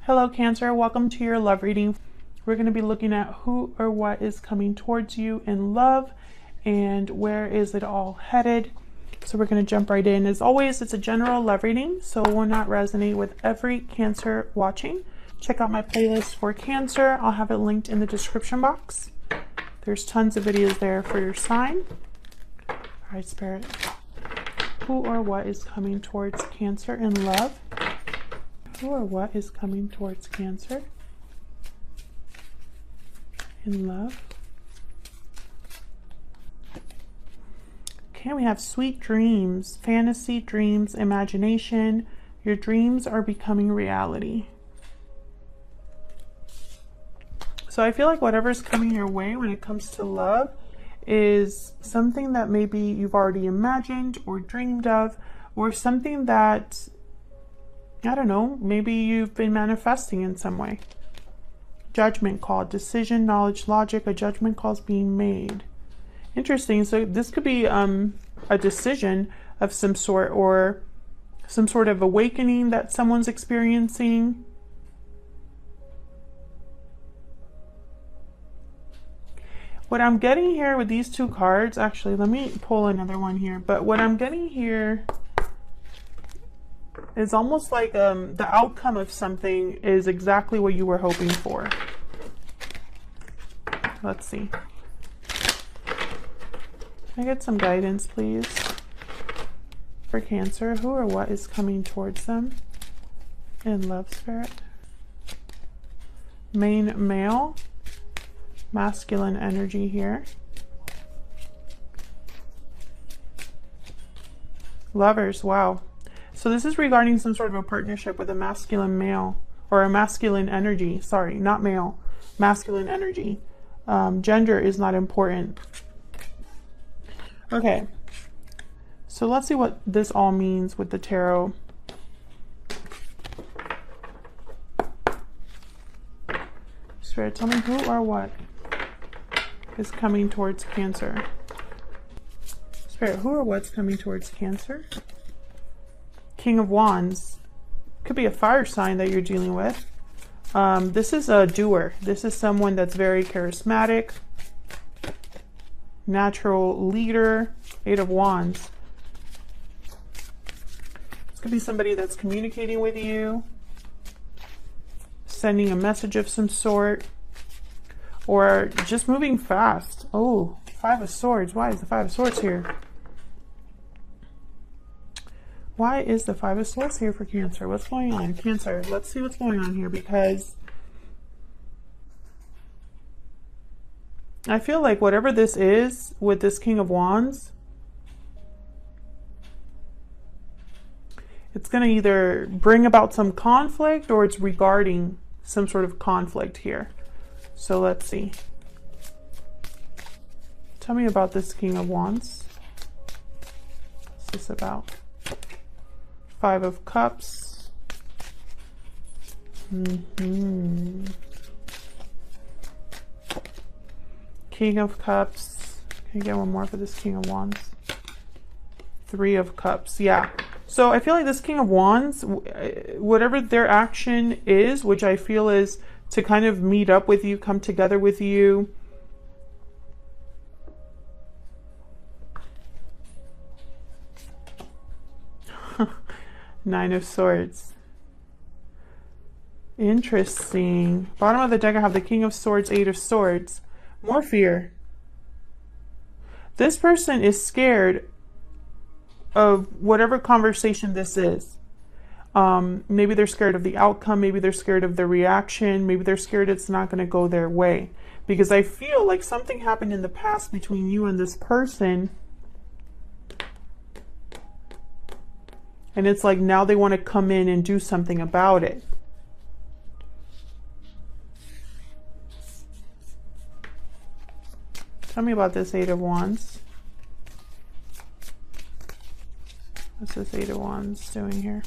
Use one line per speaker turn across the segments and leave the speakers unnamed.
Hello Cancer, welcome to your love reading. We're going to be looking at who or what is coming towards you in love and where is it all headed. So we're going to jump right in. As always, it's a general love reading, so it will not resonate with every Cancer watching. Check out my playlist for Cancer. I'll have it linked in the description box. There's tons of videos there for your sign. All right, Spirit. Who or what is coming towards Cancer in love? Who or what is coming towards Cancer in love? Okay, we have sweet dreams, fantasy dreams, imagination. Your dreams are becoming reality. So I feel like whatever's coming your way when it comes to love is something that maybe you've already imagined or dreamed of, or something that, I don't know, maybe you've been manifesting in some way. Judgment call, decision, knowledge, logic, a judgment call is being made. Interesting. So this could be a decision of some sort, or some sort of awakening that someone's experiencing. What I'm getting here with these two cards, actually, let me pull another one here, but what I'm getting here is almost like the outcome of something is exactly what you were hoping for. Let's see. Can I get some guidance, please? For Cancer, who or what is coming towards them in love, Spirit? Main male, masculine energy here. Lovers, wow. So this is regarding some sort of a partnership with a masculine male, or a masculine energy. Sorry, not male, masculine energy. Gender is not important. Okay, so let's see what this all means with the tarot. Spirit, tell me who or what is coming towards Cancer. Spirit, who or what's coming towards Cancer? King of Wands. Could be a fire sign that you're dealing with. This is a doer. This is someone that's very charismatic, natural leader. Eight of Wands. This could be somebody that's communicating with you, sending a message of some sort, or just moving fast. Oh, Five of Swords. Why is the Five of Swords here? Why is the Five of Swords here for Cancer? What's going on? Cancer, let's see what's going on here, because I feel like whatever this is with this King of Wands, it's going to either bring about some conflict or it's regarding some sort of conflict here. So let's see. Tell me about this King of Wands. What's this about? Five of Cups. King of Cups. Can you get one more for this King of Wands? Three of Cups. Yeah. So I feel like this King of Wands, whatever their action is, which I feel is to kind of meet up with you, come together with you. Nine of Swords. Interesting. Bottom of the deck, I have the King of Swords, Eight of Swords. More fear. This person is scared of whatever conversation this is. Maybe they're scared of the outcome. Maybe they're scared of the reaction. Maybe they're scared it's not going to go their way. Because I feel like something happened in the past between you and this person. And it's like now they want to come in and do something about it. Tell me about this Eight of Wands. What's this Eight of Wands doing here?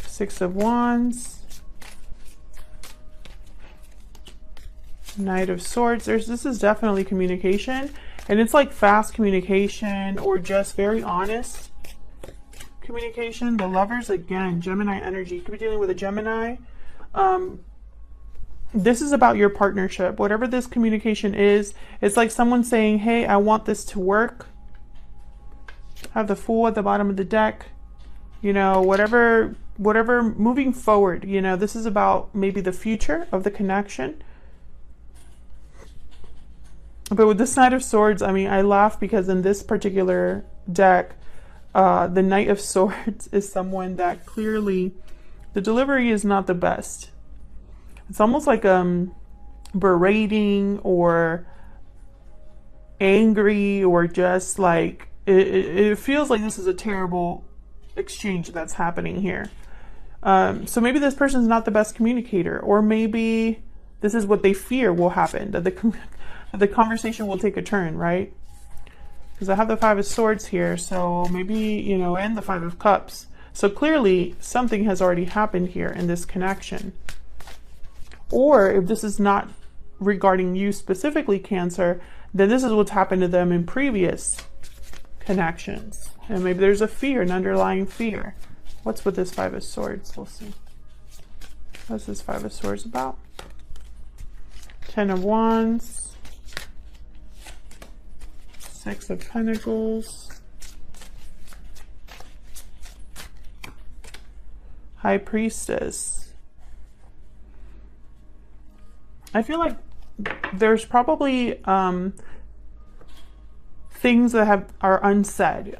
Six of Wands. Knight of Swords. This is definitely communication. And it's like fast communication or just very honest communication. The Lovers, again, Gemini energy. You could be dealing with a Gemini. This is about your partnership. Whatever this communication is, it's like someone saying, hey, I want this to work. I have the Fool at the bottom of the deck. You know, whatever, moving forward, you know, this is about maybe the future of the connection. But with this Knight of Swords, I mean, I laugh because in this particular deck, the Knight of Swords is someone that clearly the delivery is not the best. It's almost like berating or angry, or just like it feels like this is a terrible exchange that's happening here. So maybe this person's not the best communicator, or maybe this is what they fear will happen, that the conversation will take a turn, right? Because I have the Five of Swords here, so maybe, you know, and the Five of Cups. So clearly something has already happened here in this connection. Or if this is not regarding you specifically, Cancer, then this is what's happened to them in previous connections. And maybe there's a fear, an underlying fear. What's with this Five of Swords? We'll see. What's this Five of Swords about? Ten of Wands. Six of Pentacles. High Priestess. I feel like there's probably things that are unsaid.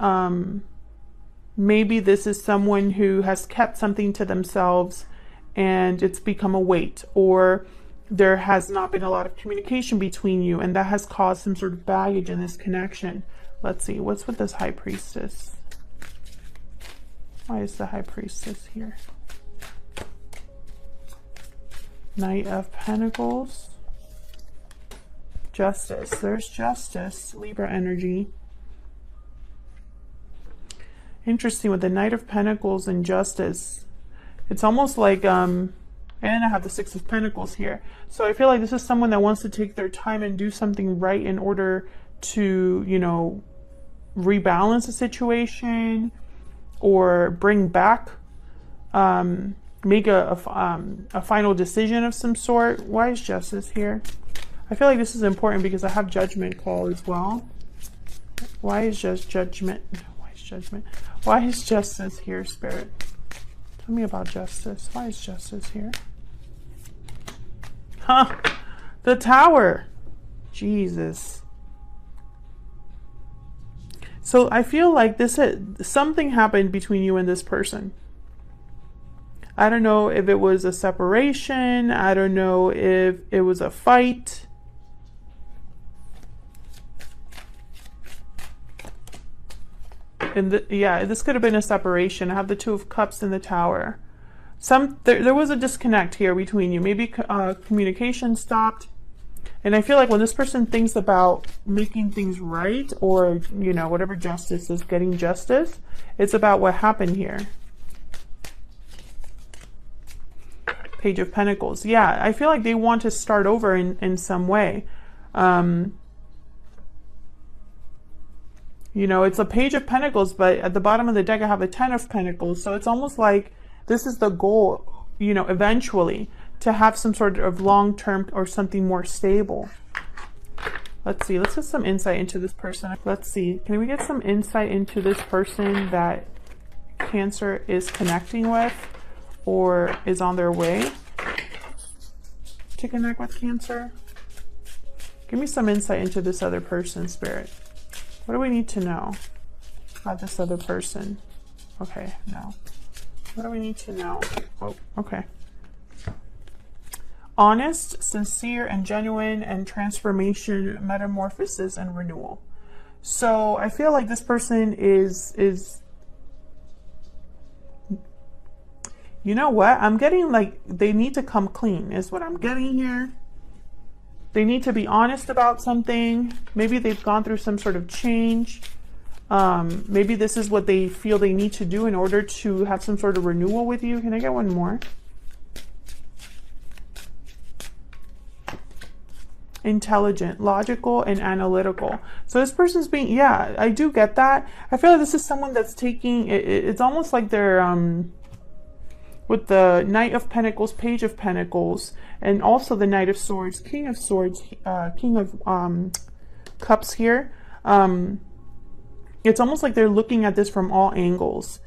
Maybe this is someone who has kept something to themselves and it's become a weight, or there has not been a lot of communication between you, and that has caused some sort of baggage in this connection. Let's see, what's with this High Priestess? Why is the High Priestess here? Knight of Pentacles. Justice. There's Justice. Libra energy. Interesting with the Knight of Pentacles and Justice. It's almost like, and I have the Six of Pentacles here. So I feel like this is someone that wants to take their time and do something right in order to, you know, rebalance the situation or bring back, make a final decision of some sort. Why is Justice here? I feel like this is important because I have Judgment call as well. Why is Judgment? Why is Judgment? Why is Justice here, Spirit? Tell me about Justice. Why is Justice here? Huh? The Tower. Jesus. So I feel like something happened between you and this person. I don't know if it was a separation. I don't know if it was a fight. And yeah, this could have been a separation. I have the Two of Cups in the Tower. There was a disconnect here between you. Maybe communication stopped. And I feel like when this person thinks about making things right, or, you know, whatever justice is, getting justice, it's about what happened here. Page of Pentacles. Yeah, I feel like they want to start over in some way. You know, it's a Page of Pentacles, but at the bottom of the deck I have a Ten of Pentacles. So it's almost like this is the goal, you know, eventually, to have some sort of long-term or something more stable. Let's see. Let's get some insight into this person. Let's see. Can we get some insight into this person that Cancer is connecting with or is on their way to connect with Cancer? Give me some insight into this other person, Spirit. What do we need to know about this other person? Okay, no. What do we need to know? Oh, okay. Honest, sincere, and genuine, and transformation, metamorphosis, and renewal. So I feel like this person is you know what? I'm getting like they need to come clean is what I'm getting here. They need to be honest about something. Maybe they've gone through some sort of change. Maybe this is what they feel they need to do in order to have some sort of renewal with you. Can I get one more? intelligent, logical, and analytical. So this person's being, yeah, I do get that. I feel like this is someone that's taking, it's almost like they're, with the Knight of Pentacles, Page of Pentacles, and also the Knight of Swords, King of Swords, King of Cups here. It's almost like they're looking at this from all angles.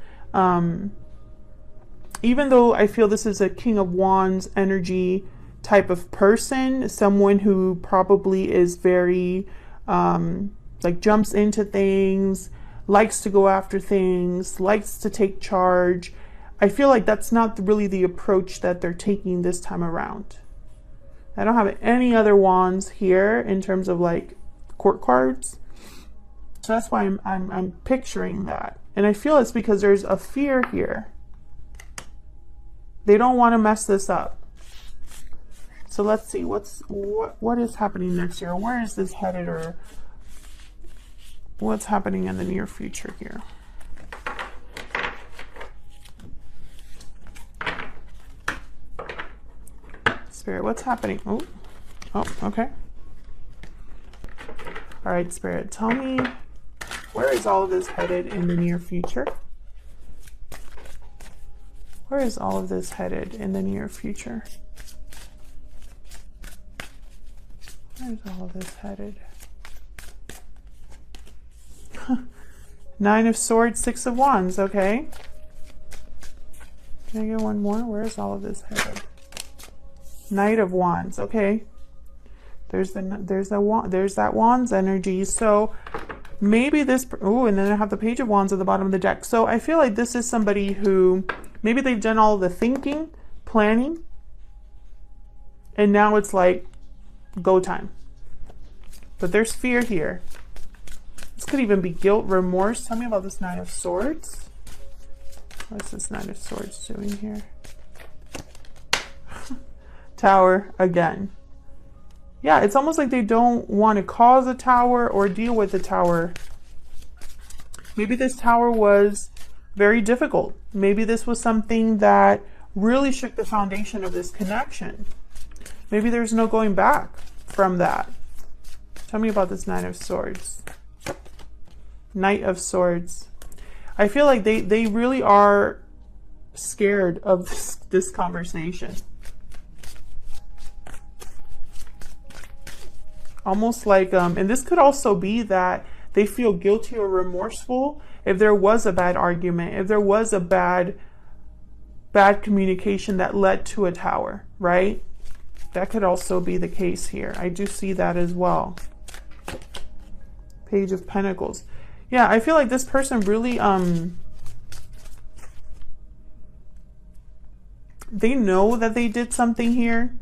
Even though I feel this is a King of Wands energy type of person, someone who probably is very, like jumps into things, likes to go after things, likes to take charge. I feel like that's not really the approach that they're taking this time around. I don't have any other wands here in terms of like court cards. So that's why I'm picturing that. And I feel it's because there's a fear here. They don't want to mess this up. So let's see what is happening next year. Where is this headed, or what's happening in the near future here? Spirit, what's happening? Oh, okay. All right, Spirit, tell me, where is all of this headed in the near future? Where is all of this headed in the near future? Where's all of this headed? Nine of Swords, Six of Wands, okay. Can I get one more? Where is all of this headed? Knight of Wands, okay. There's that Wands energy. So maybe this, oh, and then I have the Page of Wands at the bottom of the deck. So I feel like this is somebody who maybe they've done all the thinking, planning, and now it's like go time. But there's fear here. This could even be guilt, remorse. Tell me about this Nine of Swords. What's this Nine of Swords doing here? Tower again. Yeah, it's almost like they don't want to cause a tower or deal with the tower. Maybe this tower was very difficult. Maybe this was something that really shook the foundation of this connection. Maybe there's no going back from that. Tell me about this Nine of Swords. Knight of Swords. I feel like they really are scared of this conversation. Almost like, and this could also be that they feel guilty or remorseful if there was a bad argument, if there was a bad communication that led to a tower, right? That could also be the case here. I do see that as well. Page of Pentacles. Yeah, I feel like this person really, they know that they did something here.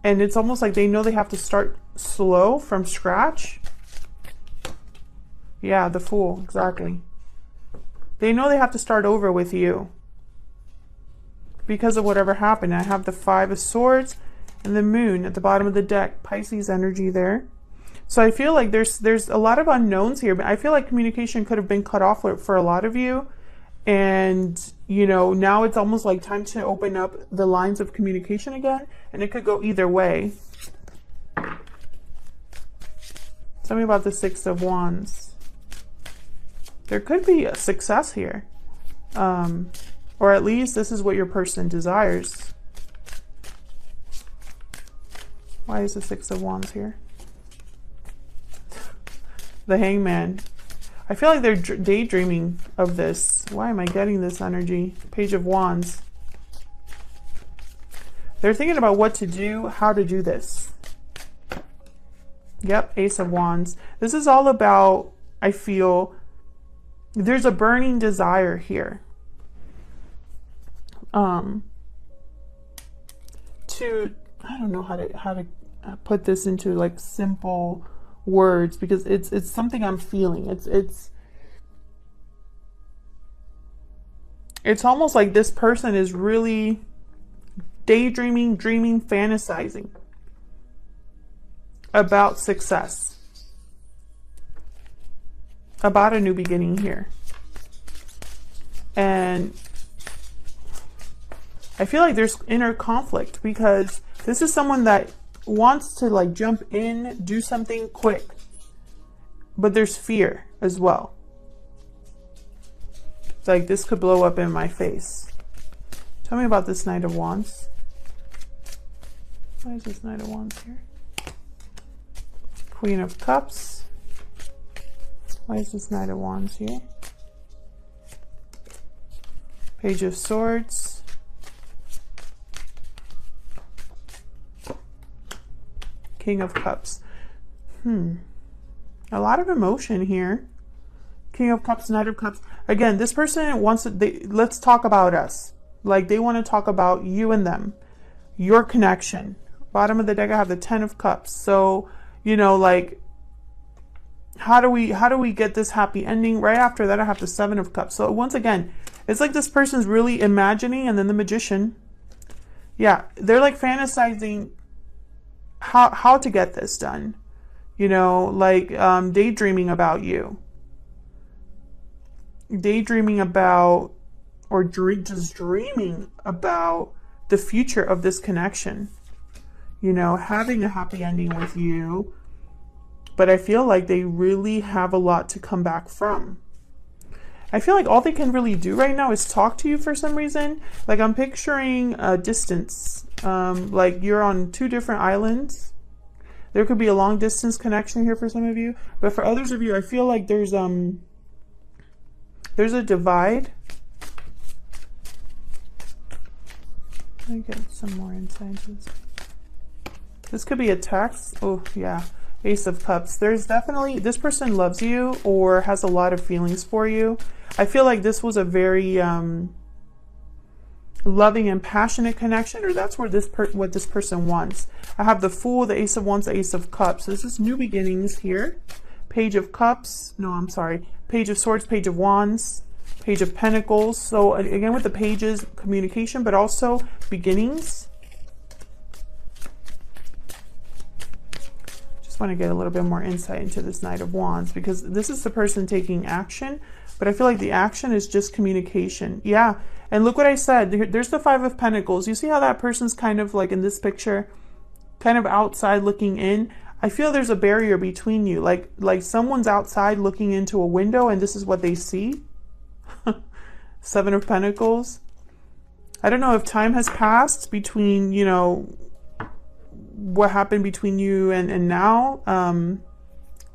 And it's almost like they know they have to start slow from scratch. Yeah, the Fool, exactly. They know they have to start over with you because of whatever happened. I have the Five of Swords and the Moon at the bottom of the deck. Pisces energy there. So I feel like there's a lot of unknowns here, but I feel like communication could have been cut off for a lot of you. And, you know, now it's almost like time to open up the lines of communication again. And it could go either way. Tell me about the Six of Wands. There could be a success here. Or at least this is what your person desires. Why is the Six of Wands here? The Hangman. I feel like they're daydreaming of this. Why am I getting this energy? Page of Wands. They're thinking about what to do, how to do this. Yep, Ace of Wands. This is all about, I feel, there's a burning desire here. I don't know how to put this into like simple words, because it's something I'm feeling. It's almost like this person is really daydreaming, dreaming, fantasizing about success, about a new beginning here. And I feel like there's inner conflict because this is someone that wants to like jump in, do something quick, but there's fear as well. It's like this could blow up in my face. Tell me about this Knight of Wands. Why is this Knight of Wands here? Queen of Cups. Why is this Knight of Wands here? Page of Swords. King of Cups. A lot of emotion here. King of Cups, Knight of Cups. Again, this person wants to, let's talk about us. Like they want to talk about you and them. Your connection. Bottom of the deck, I have the 10 of Cups. So, you know, like, how do we get this happy ending? Right after that, I have the 7 of Cups. So once again, it's like this person's really imagining, and then the Magician. Yeah, they're like fantasizing how to get this done. You know, like daydreaming about you. Daydreaming about, or just dreaming about the future of this connection. You know, having a happy ending with you. But I feel like they really have a lot to come back from. I feel like all they can really do right now is talk to you for some reason. Like I'm picturing a distance. Like you're on 2 different islands. There could be a long distance connection here for some of you. But for others of you, I feel like there's a divide. Let me get some more insight into this. This could be a text. Oh, yeah. Ace of Cups. There's definitely, this person loves you or has a lot of feelings for you. I feel like this was a very loving and passionate connection, or that's where what this person wants. I have the Fool, the Ace of Wands, the Ace of Cups. This is new beginnings here. Page of Cups. No, I'm sorry. Page of Swords, Page of Wands, Page of Pentacles. So again, with the pages, communication, but also beginnings. Just want to get a little bit more insight into this Knight of Wands, because this is the person taking action, but I feel like the action is just communication. Yeah, and look what I said. There's the 5 of Pentacles. You see how that person's kind of like in this picture, kind of outside looking in? I feel there's a barrier between you, like someone's outside looking into a window and this is what they see. 7 of Pentacles. I don't know if time has passed between, you know, what happened between you and now.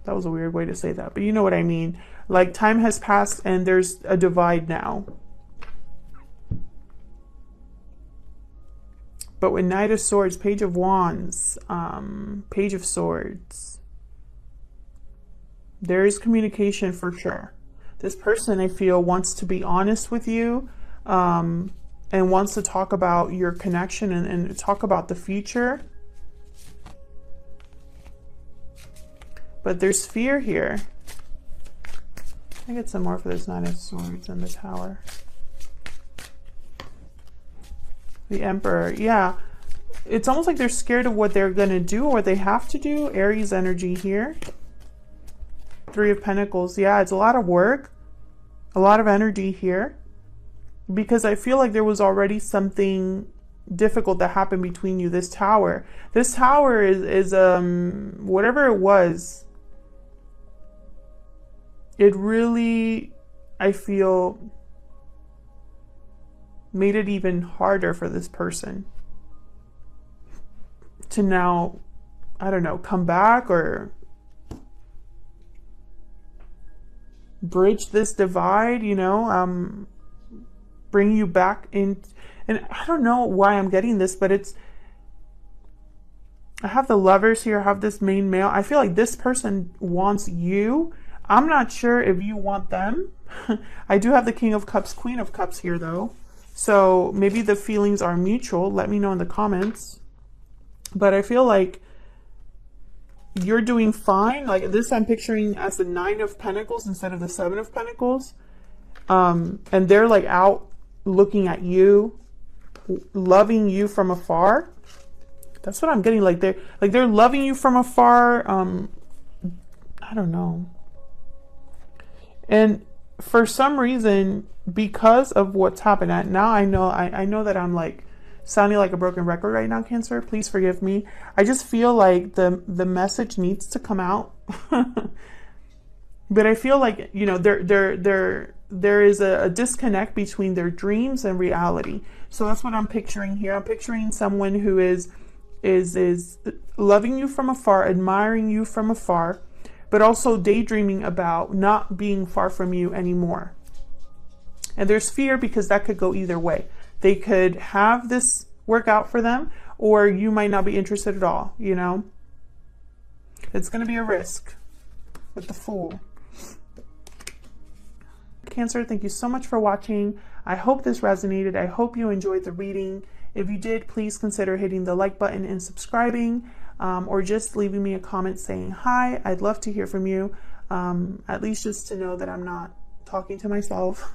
That was a weird way to say that, but you know what I mean. Like time has passed and there's a divide now. But with Knight of Swords, Page of Wands, Page of Swords, there is communication for sure. This person, I feel, wants to be honest with you, and wants to talk about your connection and talk about the future. But there's fear here. I get some more for this Knight of Swords and the Tower. The Emperor. Yeah. It's almost like they're scared of what they're going to do or they have to do. Aries energy here. 3 of Pentacles. Yeah, it's a lot of work. A lot of energy here. Because I feel like there was already something difficult that happened between you. This Tower. This Tower is whatever it was. It really, I feel, made it even harder for this person to now, I don't know, come back or bridge this divide, you know, bring you back in. And I don't know why I'm getting this, but it's, I have the Lovers here, I have this main male. I feel like this person wants you. I'm not sure if you want them. I do have the King of Cups, Queen of Cups here though. So maybe the feelings are mutual. Let me know in the comments. But I feel like you're doing fine. Like this I'm picturing as the 9 of Pentacles instead of the 7 of Pentacles. And they're like out looking at you, loving you from afar. That's what I'm getting. Like they're loving you from afar. I don't know. And for some reason, because of what's happened, now I know that I'm like sounding like a broken record right now, Cancer. Please forgive me. I just feel like the message needs to come out. But I feel like, you know, there is a disconnect between their dreams and reality. So that's what I'm picturing here. I'm picturing someone who is loving you from afar, admiring you from afar, but also daydreaming about not being far from you anymore. And there's fear because that could go either way. They could have this work out for them, or you might not be interested at all, you know? It's going to be a risk with the Fool. Cancer, thank you so much for watching. I hope this resonated. I hope you enjoyed the reading. If you did, please consider hitting the like button and subscribing, or just leaving me a comment saying hi. I'd love to hear from you, at least just to know that I'm not talking to myself.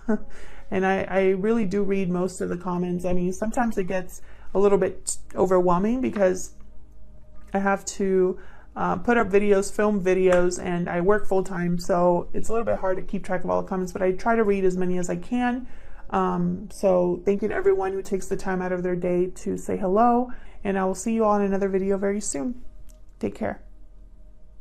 And I really do read most of the comments. I mean, sometimes it gets a little bit overwhelming because I have to put up videos, film videos, and I work full time, so it's a little bit hard to keep track of all the comments, but I try to read as many as I can. So thank you to everyone who takes the time out of their day to say hello, and I will see you all in another video very soon. Take care.